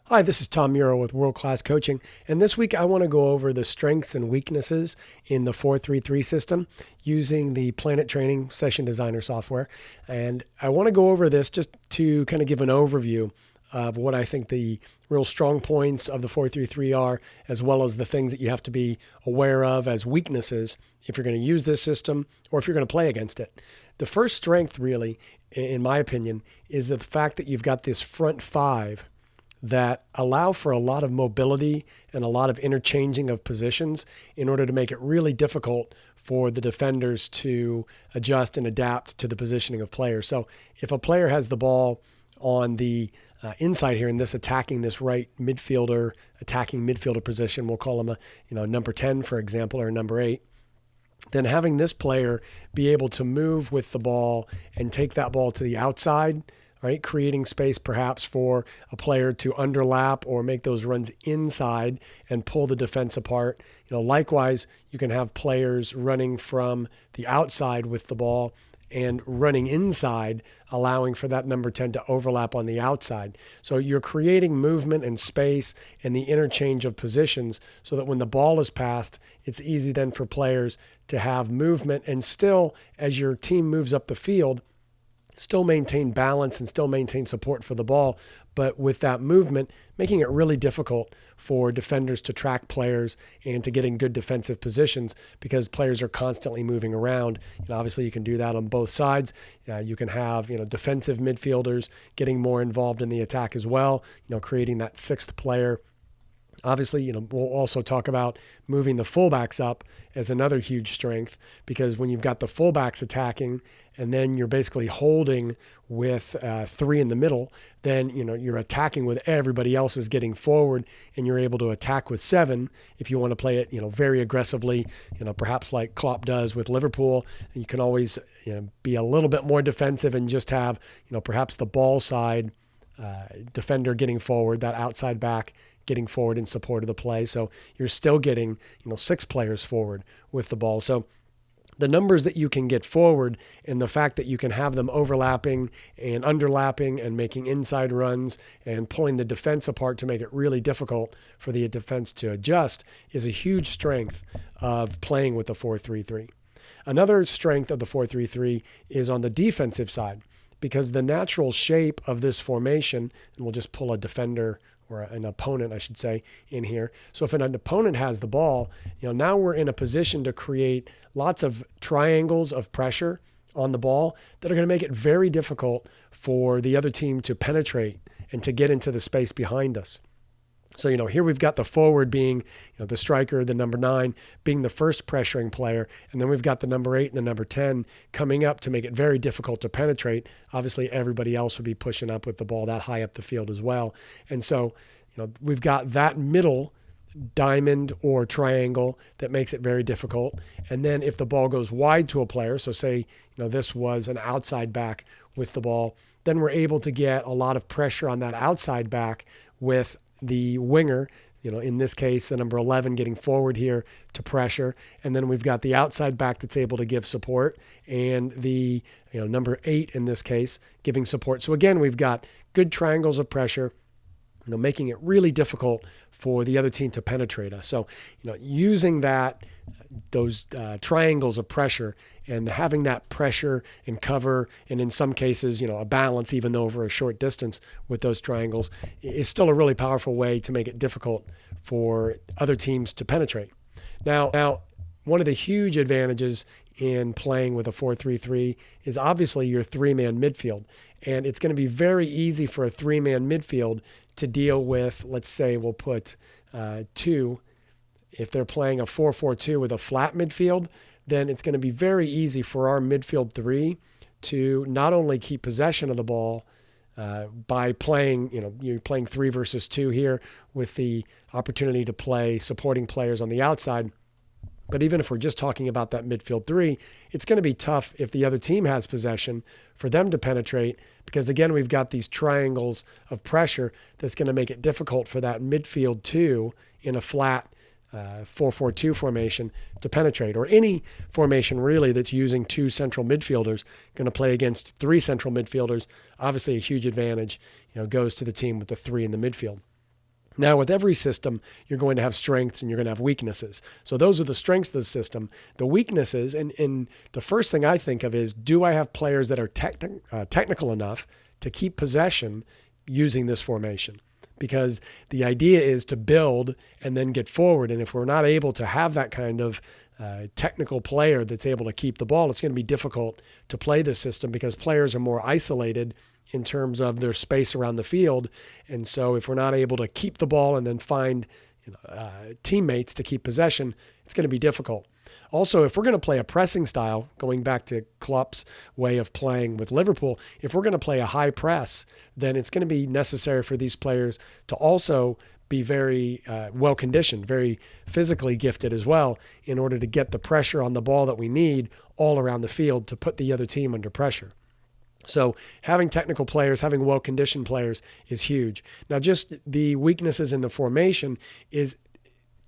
Hi, this is Tom Muro with World Class Coaching, and this week I want to go over the strengths and weaknesses in the 4-3-3 system using the Planet.Training Session Designer software. And I want to go over this just to kind of give an overview of what I think the real strong points of the 4-3-3 are, as well as the things that you have to be aware of as weaknesses if you're going to use this system or if you're going to play against it. The first strength, really, in my opinion, is the fact that you've got this front five that allow for a lot of mobility and a lot of interchanging of positions in order to make it really difficult for the defenders to adjust and adapt to the positioning of players. So if a player has the ball on the inside here in this attacking this right midfielder, attacking midfielder position, we'll call him a number 10, for example, or number 8, then having this player be able to move with the ball and take that ball to the outside, right, creating space perhaps for a player to underlap or make those runs inside and pull the defense apart. Likewise, you can have players running from the outside with the ball and running inside, allowing for that number 10 to overlap on the outside. So you're creating movement and space and the interchange of positions so that when the ball is passed, it's easy then for players to have movement and still, as your team moves up the field, still maintain balance and still maintain support for the ball, but with that movement, making it really difficult for defenders to track players and to get in good defensive positions because players are constantly moving around. Obviously, you can do that on both sides. You can have defensive midfielders getting more involved in the attack as well, creating that sixth player. Obviously, we'll also talk about moving the fullbacks up as another huge strength, because when you've got the fullbacks attacking and then you're basically holding with 3 in the middle, then you're attacking with everybody else is getting forward, and you're able to attack with 7 if you want to play it very aggressively, perhaps like Klopp does with Liverpool. You can always be a little bit more defensive and just have perhaps the ball side defender getting forward, that outside back getting forward in support of the play. So you're still getting 6 players forward with the ball. So the numbers that you can get forward and the fact that you can have them overlapping and underlapping and making inside runs and pulling the defense apart to make it really difficult for the defense to adjust is a huge strength of playing with the 4-3-3. Another strength of the 4-3-3 is on the defensive side, because the natural shape of this formation, and we'll just pull a defender or an opponent, I should say, in here. So if an opponent has the ball, now we're in a position to create lots of triangles of pressure on the ball that are going to make it very difficult for the other team to penetrate and to get into the space behind us. So, here we've got the forward being, the striker, the number 9, being the first pressuring player. And then we've got the number 8 and the number 10 coming up to make it very difficult to penetrate. Obviously, everybody else would be pushing up with the ball that high up the field as well. And so, we've got that middle diamond or triangle that makes it very difficult. And then if the ball goes wide to a player, so say, this was an outside back with the ball, then we're able to get a lot of pressure on that outside back with the winger, in this case, the number 11 getting forward here to pressure. And then we've got the outside back that's able to give support, and the number 8 in this case giving support. So again, we've got good triangles of pressure, making it really difficult for the other team to penetrate us. So, using those triangles of pressure and having that pressure and cover, and in some cases, a balance, even though over a short distance with those triangles, is still a really powerful way to make it difficult for other teams to penetrate. Now, one of the huge advantages in playing with a 4-3-3 is obviously your 3-man midfield. And it's going to be very easy for a 3-man midfield to deal with, let's say we'll put 2. If they're playing a 4-4-2 with a flat midfield, then it's going to be very easy for our midfield 3 to not only keep possession of the ball by playing, you're playing 3 versus 2 here with the opportunity to play supporting players on the outside. But even if we're just talking about that midfield 3, it's going to be tough if the other team has possession for them to penetrate, because again, we've got these triangles of pressure that's going to make it difficult for that midfield 2 in a flat 4-4-2 formation to penetrate, or any formation really that's using 2 central midfielders going to play against 3 central midfielders. Obviously a huge advantage, goes to the team with the 3 in the midfield. Now, with every system, you're going to have strengths and you're going to have weaknesses. So those are the strengths of the system. The weaknesses, and the first thing I think of is, do I have players that are technical enough to keep possession using this formation? Because the idea is to build and then get forward. And if we're not able to have that kind of technical player that's able to keep the ball, it's going to be difficult to play this system because players are more isolated in terms of their space around the field. And so if we're not able to keep the ball and then find teammates to keep possession, it's going to be difficult. Also, if we're going to play a pressing style, going back to Klopp's way of playing with Liverpool, if we're going to play a high press, then it's going to be necessary for these players to also be very well-conditioned, very physically gifted as well, in order to get the pressure on the ball that we need all around the field to put the other team under pressure. So having technical players, having well-conditioned players is huge. Now, just the weaknesses in the formation is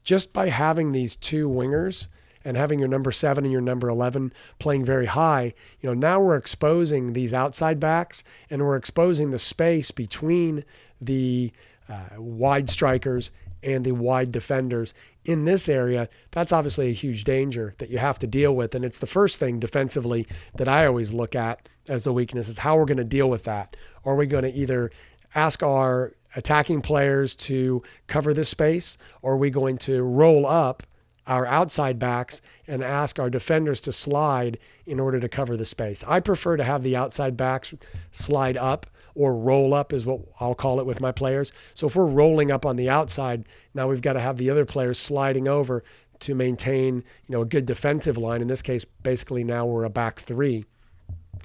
just by having these two wingers and having your number 7 and your number 11 playing very high, now we're exposing these outside backs and we're exposing the space between the wide strikers and the wide defenders in this area. That's obviously a huge danger that you have to deal with. And it's the first thing defensively that I always look at as the weakness is how we're going to deal with that. Are we going to either ask our attacking players to cover this space, or are we going to roll up our outside backs and ask our defenders to slide in order to cover the space? I prefer to have the outside backs slide up, or roll up is what I'll call it with my players. So if we're rolling up on the outside, now we've got to have the other players sliding over to maintain, a good defensive line. In this case, basically now we're a back 3.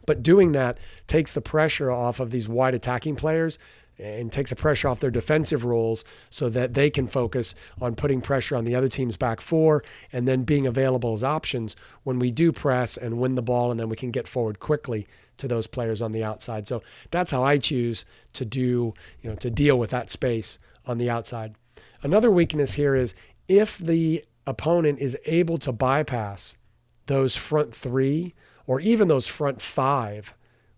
But doing that takes the pressure off of these wide attacking players and takes the pressure off their defensive roles so that they can focus on putting pressure on the other team's back 4 and then being available as options when we do press and win the ball, and then we can get forward quickly to those players on the outside. So that's how I choose to do, to deal with that space on the outside. Another weakness here is if the opponent is able to bypass those front 3 or even those front 5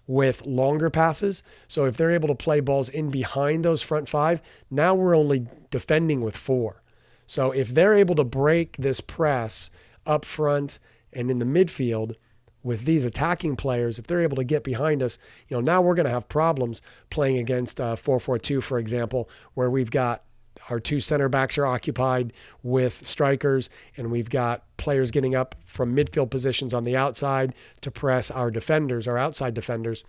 with longer passes. So if they're able to play balls in behind those front 5, now we're only defending with 4. So if they're able to break this press up front and in the midfield with these attacking players, if they're able to get behind us, now we're going to have problems playing against 4-4-2, for example, where we've got our 2 center backs are occupied with strikers, and we've got players getting up from midfield positions on the outside to press our defenders, our outside defenders.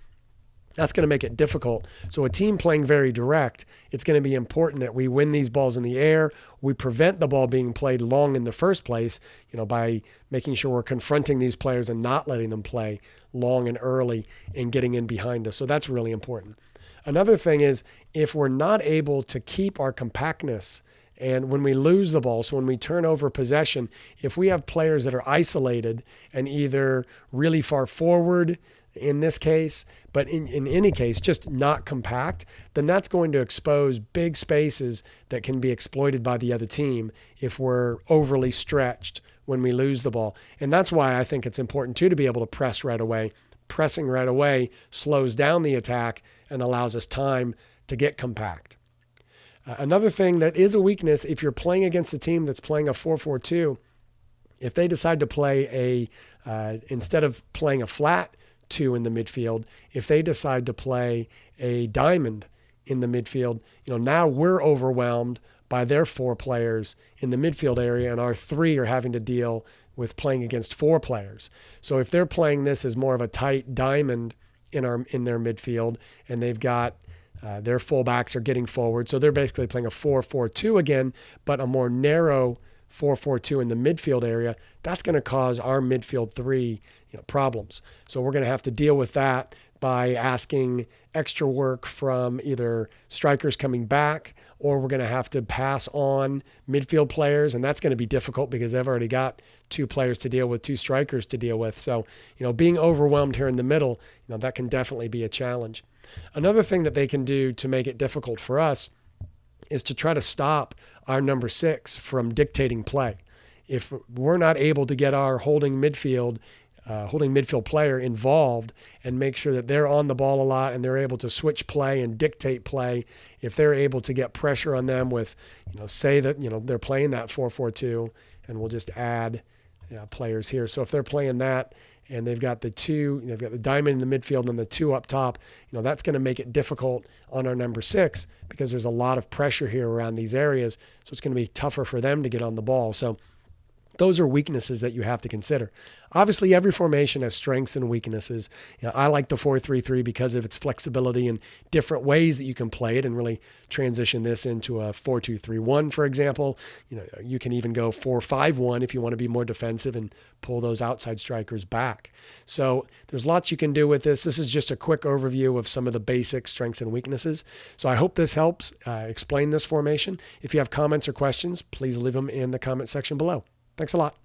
That's going to make it difficult. So a team playing very direct, it's going to be important that we win these balls in the air. We prevent the ball being played long in the first place, by making sure we're confronting these players and not letting them play long and early and getting in behind us. So that's really important. Another thing is if we're not able to keep our compactness, and when we lose the ball, so when we turn over possession, if we have players that are isolated and either really far forward in this case, but in any case, just not compact, then that's going to expose big spaces that can be exploited by the other team if we're overly stretched when we lose the ball. And that's why I think it's important too to be able to press right away. Pressing right away slows down the attack and allows us time to get compact. Another thing that is a weakness, if you're playing against a team that's playing a 4-4-2, if they decide to play instead of playing a flat 2 in the midfield, if they decide to play a diamond in the midfield, now we're overwhelmed by their 4 players in the midfield area, and our 3 are having to deal with playing against 4 players. So if they're playing this as more of a tight diamond in their midfield, and they've got their fullbacks are getting forward, so they're basically playing a 4-4-2 again, but a more narrow 4-4-2 in the midfield area, that's going to cause our midfield 3 problems. So we're going to have to deal with that by asking extra work from either strikers coming back, or we're going to have to pass on midfield players, and that's going to be difficult because they've already got 2 players to deal with, 2 strikers to deal with. So, being overwhelmed here in the middle, that can definitely be a challenge. Another thing that they can do to make it difficult for us is to try to stop our number 6 from dictating play. If we're not able to get our holding midfield holding midfield player involved and make sure that they're on the ball a lot and they're able to switch play and dictate play. If they're able to get pressure on them with, say that, they're playing that 4-4-2, and we'll just add players here. So if they're playing that and they've got the diamond in the midfield and the 2 up top, that's going to make it difficult on our number 6 because there's a lot of pressure here around these areas. So it's going to be tougher for them to get on the ball. So those are weaknesses that you have to consider. Obviously, every formation has strengths and weaknesses. I like the 4-3-3 because of its flexibility and different ways that you can play it and really transition this into a 4-2-3-1, for example. You can even go 4-5-1 if you want to be more defensive and pull those outside strikers back. So there's lots you can do with this. This is just a quick overview of some of the basic strengths and weaknesses. So I hope this helps explain this formation. If you have comments or questions, please leave them in the comment section below. Thanks a lot.